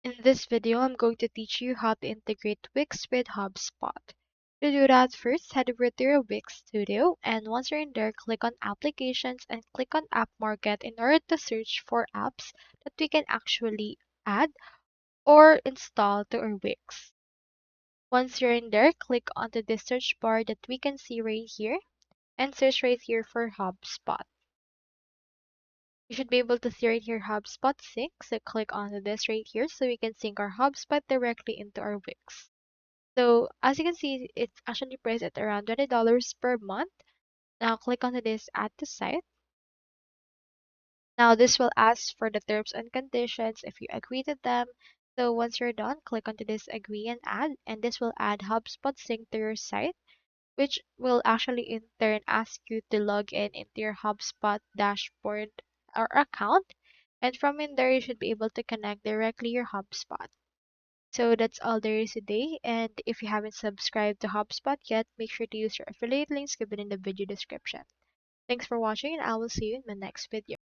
In this video, I'm going to teach you how to integrate Wix with HubSpot. To do that, first head over to your Wix Studio, and once you're in there, click on Applications and click on App Market in order to search for apps that we can actually add or install to our Wix. Once you're in there, click onto the search bar that we can see right here and search right here for HubSpot. You should be able to see right here HubSpot sync, so click onto this right here so we can sync our HubSpot directly into our Wix. So as you can see, it's actually priced at around $20 per month. Now click onto this add to site. Now this will ask for the terms and conditions if you agree to them. So once you're done, click onto this agree and add, and this will add HubSpot sync to your site, which will actually in turn ask you to log in into your HubSpot dashboard or account. And from in there, you should be able to connect directly your HubSpot. So that's all there is today. And if you haven't subscribed to HubSpot yet, make sure to use your affiliate links given in the video description. Thanks for watching, and I will see you in my next video.